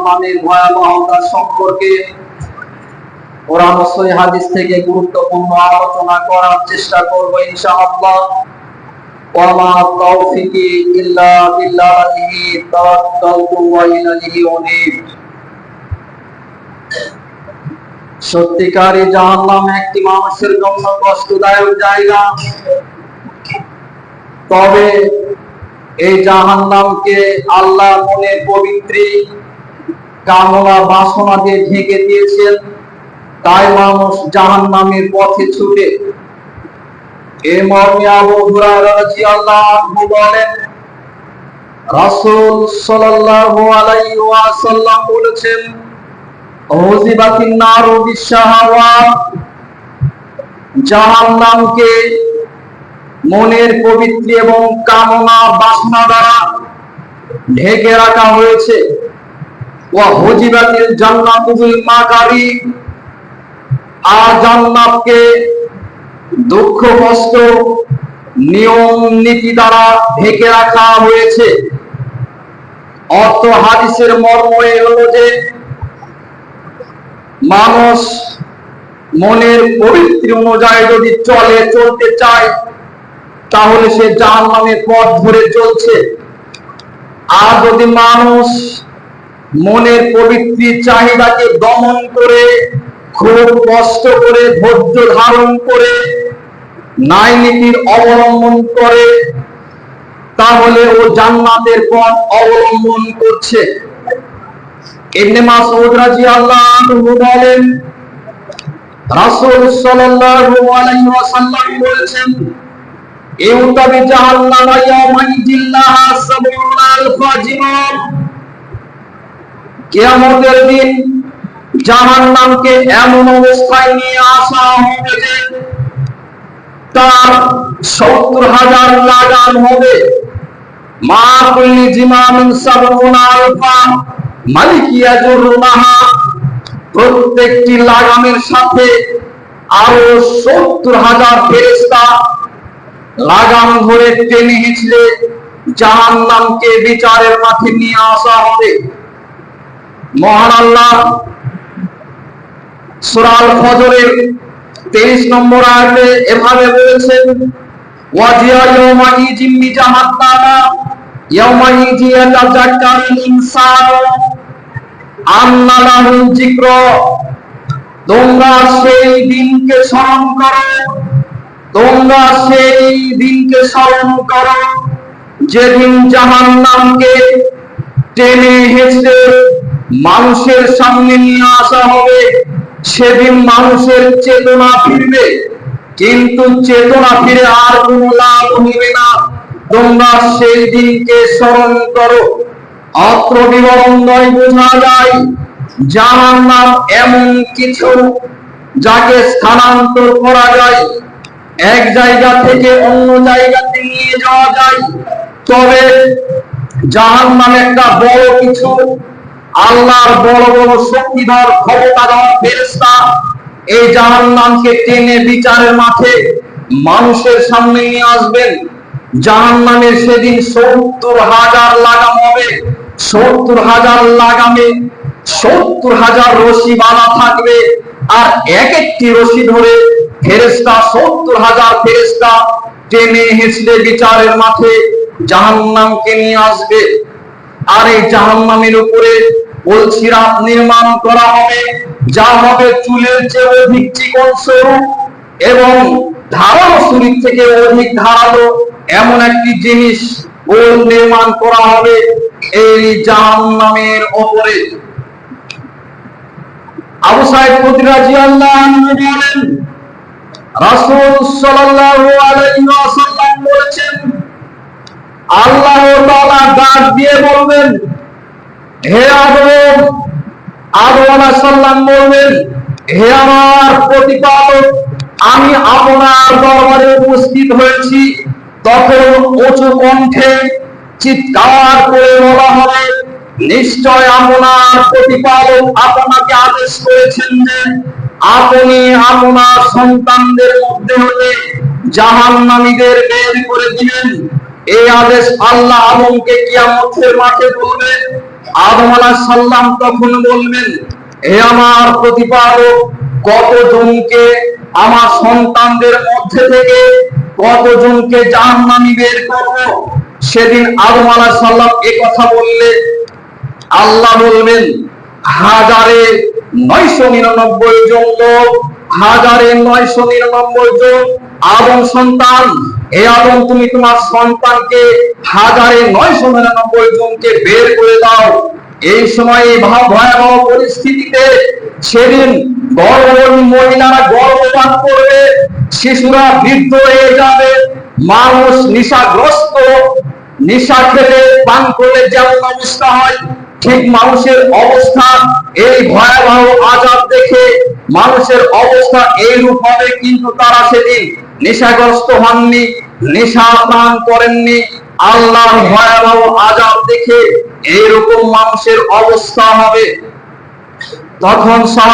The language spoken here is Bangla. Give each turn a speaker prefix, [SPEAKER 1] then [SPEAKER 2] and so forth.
[SPEAKER 1] জাহান্নামের ভয়াবহতা সম্পর্কে কোরআন ও সহিহ হাদিস থেকে গুরুত্বপূর্ণ আলোচনা করার চেষ্টা করব ইনশাআল্লাহ। ওয়া মা তাওফিকি ইল্লা বিল্লাহি তাওয়াক্কালতু ওয়া ইলাইহি উনীব। সত্যিকারী জাহান্নাম একটি মানুষের জন্য কষ্টদায়ক জায়গা। তবে এই জাহান্নামকে আল্লাহ মনের পবিত্র কামনা বাসনা দিয়ে ঢেকে দিয়েছেন, তাই মানুষ জাহান্নামের পথে ছুটে। এই মর্মে আবু হুরায়রা রাদিয়াল্লাহু আনহু বলেন, রাসূল সাল্লাল্লাহু আলাইহি ওয়াসাল্লাম বলেছেন, উযিবাতিন নারু বিশাহাওয়াত, জাহান্নামকে মনের পবিত্র এবং কামনা বাসনা দ্বারা ঢেকে রাখা হয়েছে। ওয়া হুজিবাতিল জান্নাতু বিল মাকারি, আর জান্নাতকে দুঃখ কষ্ট নিয়ম নীতি দ্বারা ঢেকে রাখা হয়েছে। অর্থ হাদিসের মর্ম হলো যে মানুষ মনের পবিত্র অনুযায়ী যদি চলতে চায় তাহলে সে জাহান্নামের পথ ধরে চলছে। আর যদি মানুষ মনের পবিত্র চাহিদাকে দমন করে খুব কষ্ট করে ধৈর্য ধারণ করে ন্যায় নীতির অবলম্বন করে তাহলে ও জান্নাতের পথ অবলম্বন করছে। ইবনে মাসউদ রাদিয়াল্লাহু আনহু বলেন, রাসূল সাল্লাল্লাহু আলাইহি ওয়াসাল্লাম বলেছেন, ইউতাবি জাহান্নামা ইয়াওমাইযিন লাহা সাবউনা আলফা জিমাম, কিয়ামতের দিন জাহান্নামকে এমন অবস্থায় নিয়ে আসা হবে যে তার ৭০,০০০ লাগাম হবে। মা কুল্লি জিমামিন সাবউনা আলফা মালিকিয়া জুরুনাহা, প্রত্যেকটি লাগামের সাথে আরো ৭০,০০০ ফেরেশতা লাগাম ধরে টেনে হিঁচড়ে জাহান্নামকে বিচারের মাঠে নিয়ে আসা হবে। মহান আল্লাহ সূরা আল ফজরের 23 নম্বর আয়াতে এভাবে বলেছেন, ওয়াজিয়া ইয়াওমাইযিন বিজাহান্নামা ইয়াওমাইযিন ইয়াতাযাক্কারুল ইনসানু আন্না লাহুল যিকর, তোমরা সেই দিনকে স্মরণ করো, তোমরা সেই দিনকে স্মরণ করো যেদিন জাহান্নামকে টেনে হেঁচড়ে মানুষের সামনে নিয়ে আসা হবে। সেদিন মানুষের চেতনা ফিরবে, কিন্তু চেতনা ফিরে আর কোনো লাভ হবে না। তোমরা সেই দিনকে স্মরণ করো। অত্র বিবরণ দ্বয় বোঝা যায় জাহান্নাম এমন কিছু যাকে স্থানান্তর করা যায়, এক জায়গা থেকে অন্য জায়গাতে নিয়ে যাওয়া যায়। তবে জাহান্নাম একটা বড় কিছু, আল্লাহর বড় বড় শক্তিধর ক্ষমতাধর ফেরেশতা এই জাহান্নামকে টেনে বিচারের মাঠে মানুষের সামনে নিয়ে আসবেন। জাহান্নামের সেদিন ৭০,০০০ লাগাম হবে। ৭০,০০০ লাগামে ৭০,০০০ রশি বাঁধা থাকবে, আর এক একটি রশি ধরে ফেরেশতা ৭০,০০০ ফেরেশতা টেনে হেঁচড়ে বিচারের মাঠে জাহান্নামকে নিয়ে আসবে। আর এই জাহান্নামের উপরে সিরাত নির্মাণ করা হবে, যা হবে চুলের চেয়ে অধিক চিকন সরু এবং ধারালো শরীর থেকে অধিক ধারালো এমন একটি জিনিস গোল নির্মাণ করা হবে এই জাহান্নামের উপরে। আবু সাঈদ খুদরী রাদিয়াল্লাহু আনহু বলেন, রাসূল সাল্লাল্লাহু আলাইহি ওয়াসাল্লাম বলেছেন, আল্লাহ তাআলা ডাক দিয়ে বলবেন, হে আদম। আদম আলাইহিস সালাম বলবেন, হে আমার প্রতিপালক, আমি আপনার দরবারে উপস্থিত হয়েছি। তখন উঁচু কণ্ঠে চিৎকার করে বলা হবে, নিশ্চয় আপনার প্রতিপালক আপনাকে আদেশ করেছেন যে আপনি আপনার সন্তানদের মধ্যে হতে জাহান্নামীদের বের করে দিবেন। এই আদেশ আল্লাহ আদমকে কিয়ামতের মাঠে বলবে, আদম আলাইহিস সালাম তখন বলবেন, হে আমার প্রতিপালক, কতজনকে আমার সন্তানদের মধ্যে থেকে কতজনকে জাহান্নামী বের করব? সেদিন আদম আলাইহিস সালাম এই কথা বললে আল্লাহ বলবেন, 1999 জন লোক, 1999 জন আদম সন্তান। হে আদম, তুমি তোমার সন্তানকে 1999 জনকে বের করে দাও। এই সময় ভয়াবহ পরিস্থিতিতে সেদিন গর্ভবতী মহিলারা গর্ভপাত করবে, শিশুরা বৃদ্ধ হয়ে যাবে, মানুষ নেশাগ্রস্ত, নেশা খেলে পান করলে যেমন অবস্থা হয়, ঠিক মানুষের অবস্থা এই ভয়াবহ আযাব দেখে মানুষের অবস্থা এইরূপ হবে। কিন্তু তারা সেদিন নেশাগ্রস্ত হননি, নেশা পান করেননি। আল্লাহর ভয়াবহ আযাব দেখে এইরকম মানুষের অবস্থা হবে। তখন